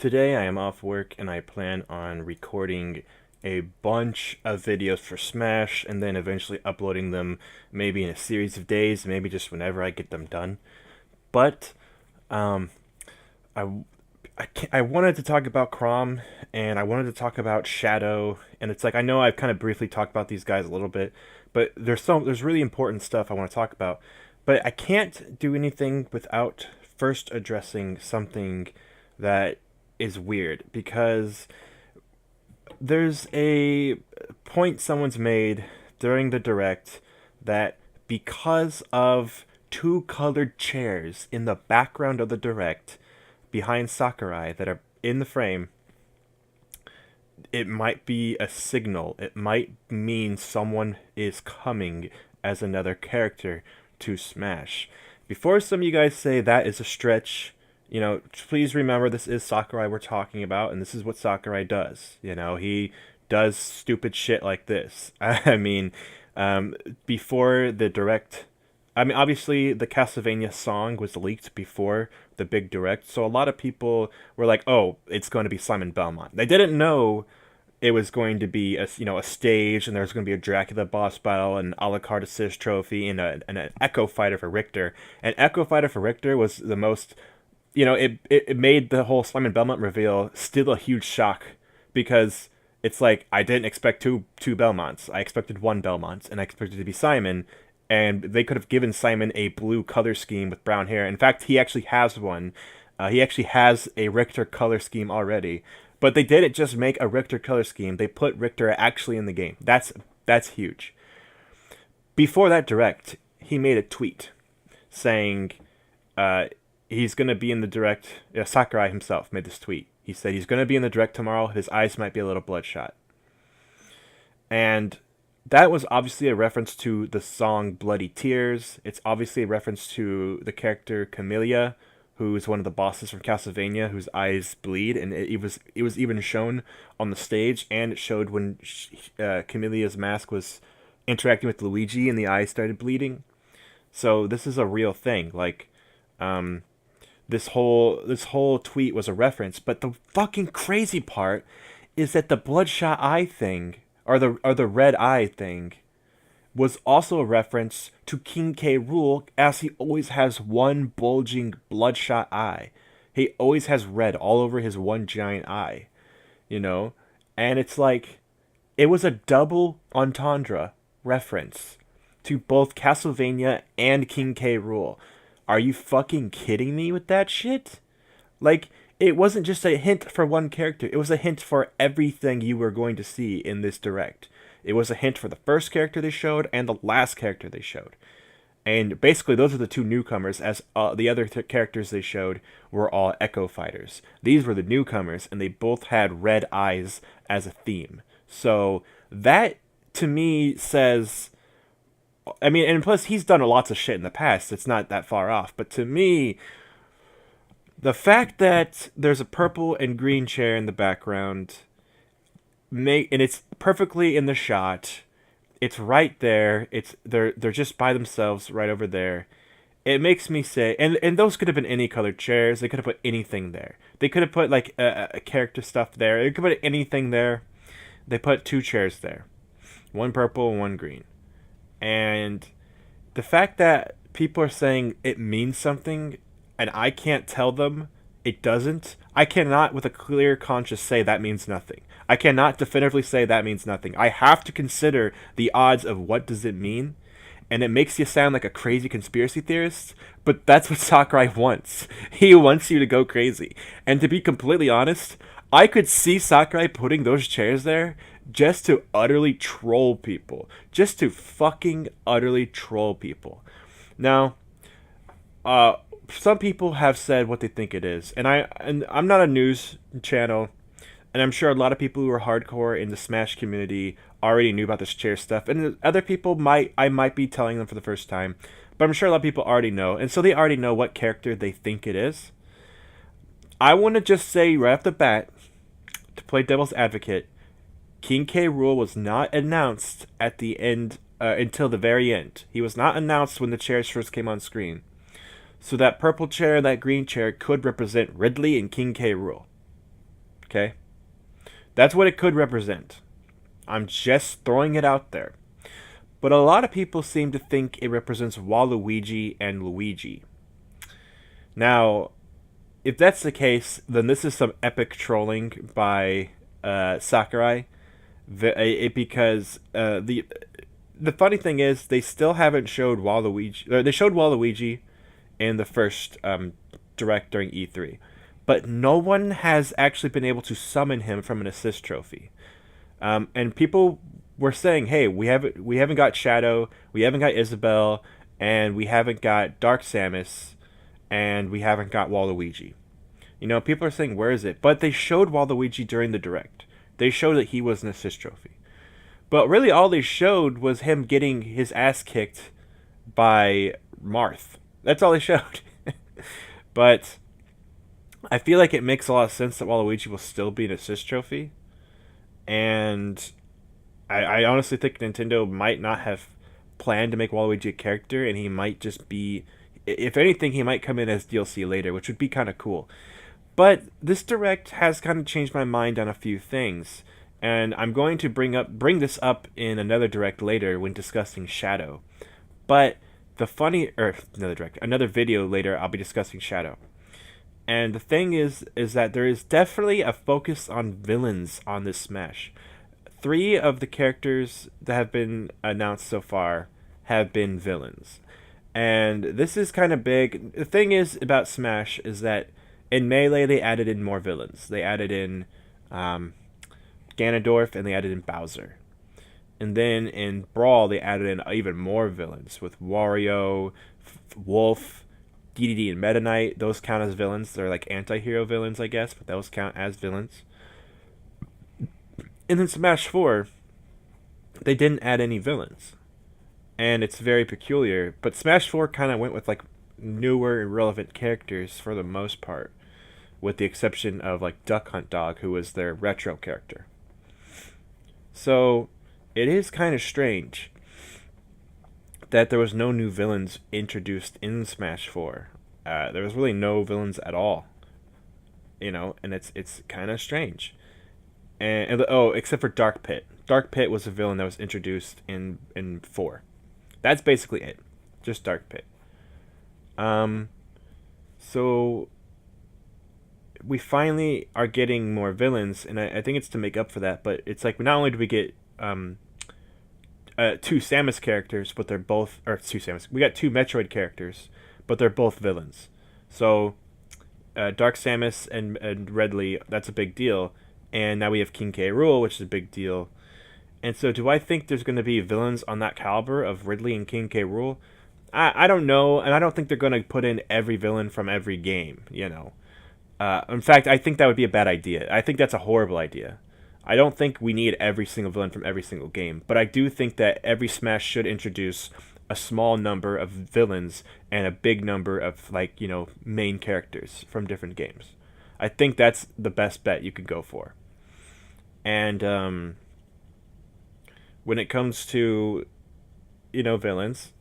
Today I am off work and I plan on recording a bunch of videos for Smash and then eventually uploading them maybe in a series of days, maybe just whenever I get them done. But um, I, I wanted to talk about Crom and I wanted to talk about Shadow, and it's like I know I've kind of briefly talked about these guys a little bit, but there's really important stuff I want to talk about. But I can't do anything without first addressing something that is weird because there's a point someone's made during the direct that because of two colored chairs in the background of the direct behind Sakurai that are in the frame, it might be a signal. It might mean someone is coming as another character to Smash. Before some of you guys say that is a stretch, please remember this is Sakurai we're talking about, and this is what Sakurai does. He does stupid shit like this. I mean, before the direct, obviously the Castlevania song was leaked before the big direct, so a lot of people were like, "Oh, it's going to be Simon Belmont." They didn't know it was going to be a stage, and there's going to be a Dracula boss battle, and a la carte assist trophy, and an Echo Fighter for Richter. And Echo Fighter for Richter was the most, it made the whole Simon Belmont reveal still a huge shock, because it's like I didn't expect two Belmonts. I expected one Belmont, and I expected it to be Simon. And they could have given Simon a blue color scheme with brown hair. In fact, he actually has one. He actually has a Richter color scheme already. But they didn't just make a Richter color scheme. They put Richter actually in the game. That's huge. Before that direct, he made a tweet saying he's going to be in the direct. Sakurai himself made this tweet. He said he's going to be in the direct tomorrow. His eyes might be a little bloodshot. And that was obviously a reference to the song Bloody Tears. It's obviously a reference to the character Camellia, who is one of the bosses from Castlevania, whose eyes bleed, and it was even shown on the stage, and it showed when Camellia's mask was interacting with Luigi, and the eyes started bleeding. So this is a real thing. Like, this whole tweet was a reference, but the fucking crazy part is that the bloodshot eye thing, or the red eye thing, was also a reference to King K. Rool, as he always has one bulging bloodshot eye. He always has red all over his one giant eye, And it's like, it was a double entendre reference to both Castlevania and King K. Rool. Are you fucking kidding me with that shit? Like, it wasn't just a hint for one character. It was a hint for everything you were going to see in this direct. It was a hint for the first character they showed and the last character they showed. And basically, those are the two newcomers, as the other characters they showed were all Echo Fighters. These were the newcomers, and they both had red eyes as a theme. So that, to me, says... and plus, he's done lots of shit in the past. It's not that far off. But to me, the fact that there's a purple and green chair in the background, and it's perfectly in the shot. It's right there. They're just by themselves right over there. It makes me say, and those could have been any colored chairs. They could have put anything there. They could have put like a character stuff there. They could put anything there. They put two chairs there, one purple and one green. And the fact that people are saying it means something, and I can't tell them it doesn't. I cannot, with a clear conscience, say that means nothing. I cannot definitively say that means nothing. I have to consider the odds of what does it mean, and it makes you sound like a crazy conspiracy theorist, but that's what Sakurai wants. He wants you to go crazy. And to be completely honest, I could see Sakurai putting those chairs there just to utterly troll people. Just to fucking utterly troll people. Now, some people have said what they think it is, and I'm not a news channel, and I'm sure a lot of people who are hardcore in the Smash community already knew about this chair stuff, and other people I might be telling them for the first time, but I'm sure a lot of people already know, and so they already know what character they think it is. I want to just say right off the bat, to play devil's advocate, King K. Rool was not announced at the end until the very end. He was not announced when the chairs first came on screen. So that purple chair and that green chair could represent Ridley and King K. Rool. Okay? That's what it could represent. I'm just throwing it out there. But a lot of people seem to think it represents Waluigi and Luigi. Now, if that's the case, then this is some epic trolling by Sakurai. Because the funny thing is, they still haven't showed Waluigi. They showed Waluigi in the first direct during E3, but no one has actually been able to summon him from an assist trophy. And people were saying, "Hey, we haven't got Shadow, we haven't got Isabelle, and we haven't got Dark Samus, and we haven't got Waluigi." You know, people are saying, "Where is it?" But they showed Waluigi during the direct. They showed that he was an assist trophy. But really, all they showed was him getting his ass kicked by Marth. That's all they showed. But I feel like it makes a lot of sense that Waluigi will still be an assist trophy. And I honestly think Nintendo might not have planned to make Waluigi a character, and he might just be... If anything, he might come in as DLC later, which would be kind of cool. But this direct has kind of changed my mind on a few things. And I'm going to bring this up in another direct later when discussing Shadow. But another video later, I'll be discussing Shadow. And the thing is that there is definitely a focus on villains on this Smash. 3 of the characters that have been announced so far have been villains. And this is kind of big. The thing is about Smash is that in Melee they added in more villains. They added in Ganondorf, and they added in Bowser. And then in Brawl, they added in even more villains with Wario, Wolf, DDD, and Meta Knight. Those count as villains. They're like anti-hero villains, I guess, but those count as villains. And then Smash 4, they didn't add any villains. And it's very peculiar. But Smash 4 kind of went with like newer and relevant characters for the most part, with the exception of like Duck Hunt Dog, who was their retro character. So it is kind of strange that there was no new villains introduced in Smash 4. There was really no villains at all, you know, and it's kind of strange. And except for Dark Pit. Dark Pit was a villain that was introduced in 4. That's basically it, just Dark Pit. So we finally are getting more villains, and I think it's to make up for that. But it's like, not only do we get 2 Samus characters, but they're both... Or 2 Samus. We got 2 Metroid characters, but they're both villains. So Dark Samus and Ridley, that's a big deal. And now we have King K. Rool, which is a big deal. And so do I think there's going to be villains on that caliber of Ridley and King K. Rool? I don't know, and I don't think they're going to put in every villain from every game, you know. In fact, I think that would be a bad idea. I think that's a horrible idea. I don't think we need every single villain from every single game, but I do think that every Smash should introduce a small number of villains and a big number of, like, you know, main characters from different games. I think that's the best bet you could go for. And when it comes to, you know, villains,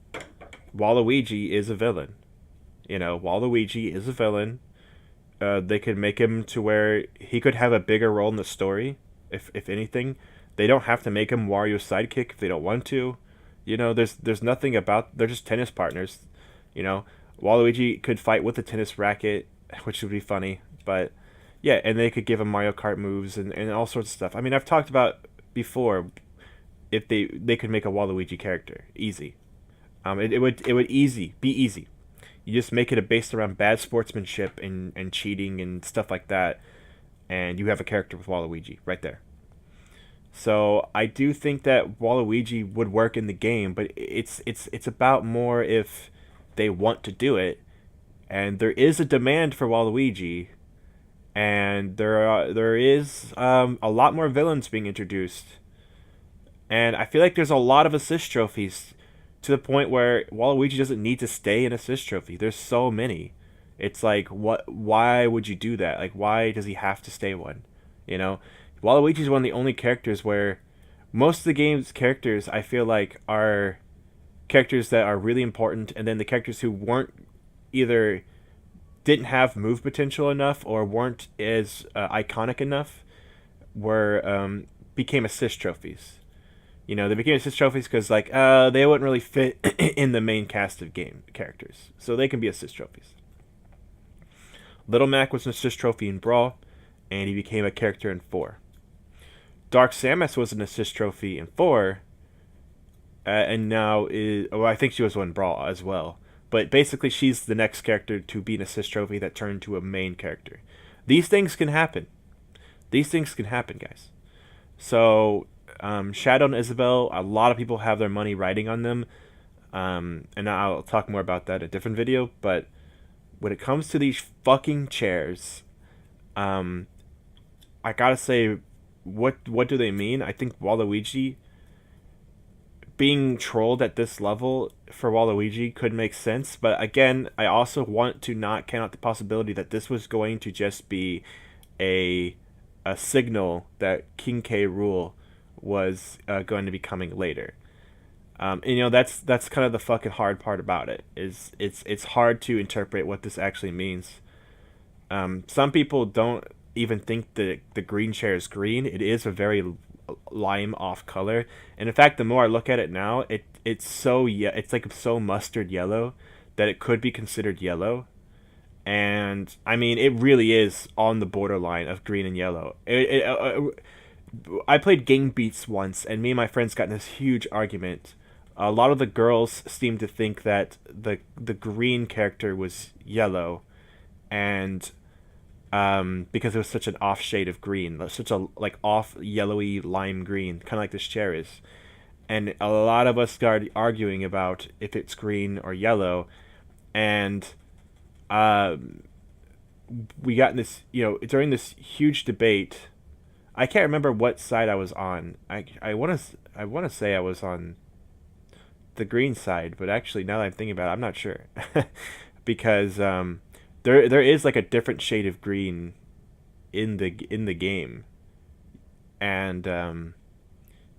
Waluigi is a villain. You know, Waluigi is a villain. They could make him to where he could have a bigger role in the story, if anything. They don't have to make him Wario's sidekick if they don't want to. You know, there's nothing about... They're just tennis partners. You know, Waluigi could fight with a tennis racket, which would be funny. But, yeah, and they could give him Mario Kart moves and all sorts of stuff. I mean, I've talked about before if they could make a Waluigi character. Easy. It would be easy. You just make it based around bad sportsmanship and cheating and stuff like that, and you have a character with Waluigi right there. So I do think that Waluigi would work in the game, but it's about more if they want to do it, and there is a demand for Waluigi, and there is a lot more villains being introduced, and I feel like there's a lot of assist trophies, to the point where Waluigi doesn't need to stay in assist trophy. There's so many. It's like, why would you do that? Like, why does he have to stay one? You know? Waluigi's one of the only characters where most of the game's characters, I feel like, are characters that are really important, and then the characters who weren't either didn't have move potential enough or weren't as iconic enough were became assist trophies. You know, they became assist trophies because like they wouldn't really fit in the main cast of game characters, so they can be assist trophies. Little Mac was an assist trophy in Brawl, and he became a character in 4. Dark Samus was an assist trophy in 4, and now is, well, I think she was one in Brawl as well. But basically, she's the next character to be an assist trophy that turned to a main character. These things can happen. These things can happen, guys. So, Shadow and Isabelle, a lot of people have their money riding on them. And I'll talk more about that in a different video. But when it comes to these fucking chairs, I gotta say, what do they mean? I think Waluigi being trolled at this level for Waluigi could make sense, but again, I also want to not count out the possibility that this was going to just be a signal that King K. Rool was going to be coming later. And, you know, that's kind of the fucking hard part about it. Is it's hard to interpret what this actually means. Some people don't even think that the green chair is green. It is a very lime off color, and in fact, the more I look at it now, it's like so mustard yellow that it could be considered yellow. And I mean, it really is on the borderline of green and yellow. I played Game Beats once, and me and my friends got in this huge argument. A lot of the girls seemed to think that the green character was yellow, and because it was such an off shade of green, such a like off yellowy lime green, kind of like this chair is. And a lot of us started arguing about if it's green or yellow, and we got in this, you know, during this huge debate. I can't remember what side I was on. I want to say I was on the green side, but actually now that I'm thinking about it, I'm not sure. Because there is like a different shade of green in the game, and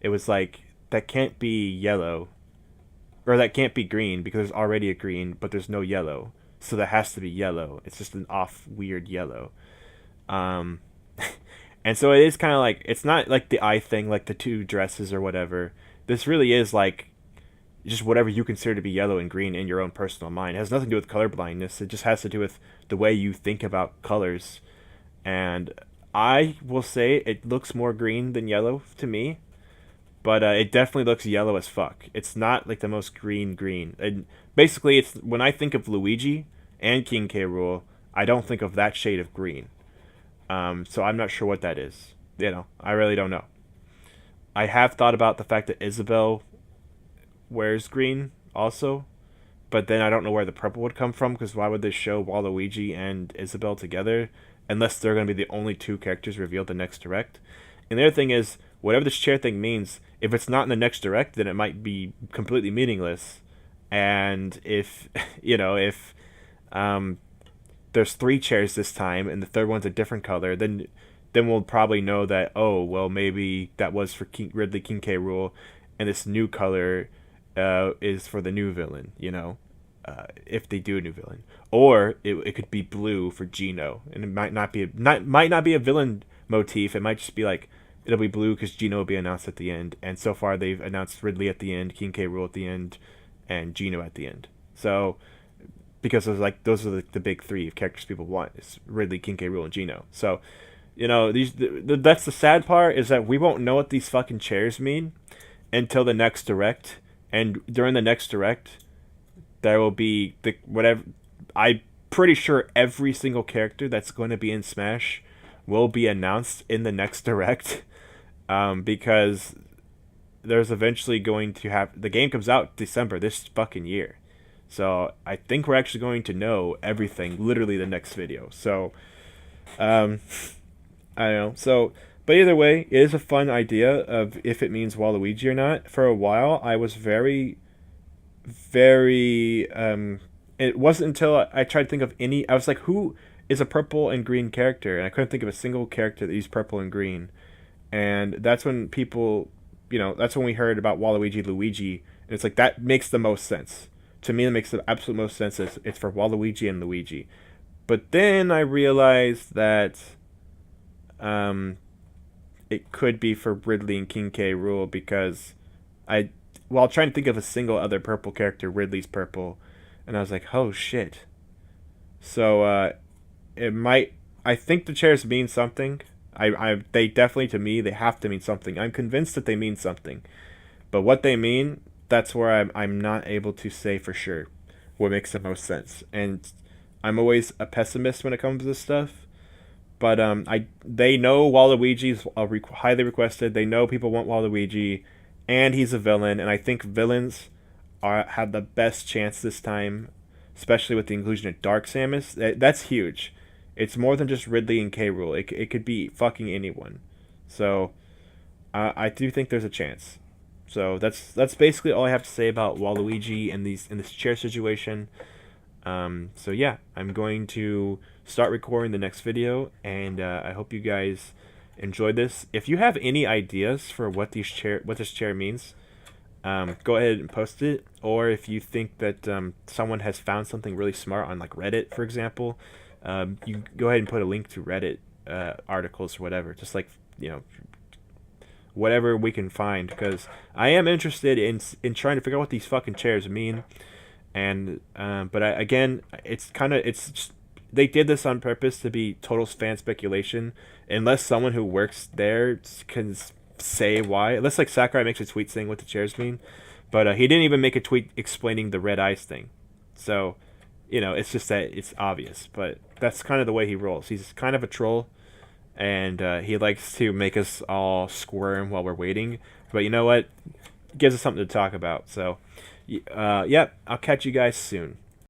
it was like that can't be yellow, or that can't be green because there's already a green, but there's no yellow, so that has to be yellow. It's just an off weird yellow, and so it is kind of like, it's not like the eye thing, like the two dresses or whatever. This really is like just whatever you consider to be yellow and green in your own personal mind. It has nothing to do with color blindness. It just has to do with the way you think about colors. And I will say it looks more green than yellow to me, but it definitely looks yellow as fuck. It's not like the most green. And basically, it's when I think of Luigi and King K. Rool, I don't think of that shade of green. So I'm not sure what that is. You know, I really don't know. I have thought about the fact that Isabelle wears green also, but then I don't know where the purple would come from, because why would they show Waluigi and Isabelle together unless they're going to be the only two characters revealed the next direct? And the other thing is, whatever this chair thing means, if it's not in the next direct, then it might be completely meaningless. And if you know, if there's 3 chairs this time and the third one's a different color, then we'll probably know that, oh well, maybe that was for Ridley King K. Rool, and this new color is for the new villain, you know, if they do a new villain. Or it could be blue for Gino, and it might not be a villain motif. It might just be like, it'll be blue because Gino will be announced at the end, and so far they've announced Ridley at the end, King K. Rool at the end, and Gino at the end. So because those are the big 3 of characters people want, is Ridley, King K. Rool, and Gino. So, you know, that's the sad part, is that we won't know what these fucking chairs mean until the next direct. And during the next direct, there will be whatever. I'm pretty sure every single character that's going to be in Smash will be announced in the next direct, because there's eventually going to have, the game comes out December this fucking year, so I think we're actually going to know everything literally the next video. So, I don't know. So. But either way, it is a fun idea of if it means Waluigi or not. For a while, I was very, very... it wasn't until I tried to think of any... I was like, who is a purple and green character? And I couldn't think of a single character that used purple and green. And that's when people... You know, that's when we heard about Waluigi Luigi. And it's like, that makes the most sense. To me, that makes the absolute most sense. It's for Waluigi and Luigi. But then I realized that um, it could be for Ridley and King K. Rool because I, while trying to think of a single other purple character, Ridley's purple, and I was like, oh shit. So it might. I think the chairs mean something. They definitely, to me, they have to mean something. I'm convinced that they mean something, but what they mean, that's where I'm not able to say for sure what makes the most sense. And I'm always a pessimist when it comes to this stuff. But they know Waluigi's highly requested. They know people want Waluigi, and he's a villain. And I think villains have the best chance this time, especially with the inclusion of Dark Samus. That's huge. It's more than just Ridley and K. Rool. It could be fucking anyone. So I do think there's a chance. So that's basically all I have to say about Waluigi and in this chair situation. So yeah, I'm going to start recording the next video, and I hope you guys enjoyed this. If you have any ideas for what this chair means, go ahead and post it. Or if you think that someone has found something really smart on like Reddit, for example, you go ahead and put a link to Reddit articles or whatever. Just like, whatever we can find, because I am interested in trying to figure out what these fucking chairs mean. And but again, they did this on purpose to be total fan speculation, unless someone who works there can say why. Unless like Sakurai makes a tweet saying what the chairs mean, but he didn't even make a tweet explaining the red eyes thing. So it's just that it's obvious. But that's kind of the way he rolls. He's kind of a troll, and he likes to make us all squirm while we're waiting. But you know what? It gives us something to talk about. So, yep, I'll catch you guys soon.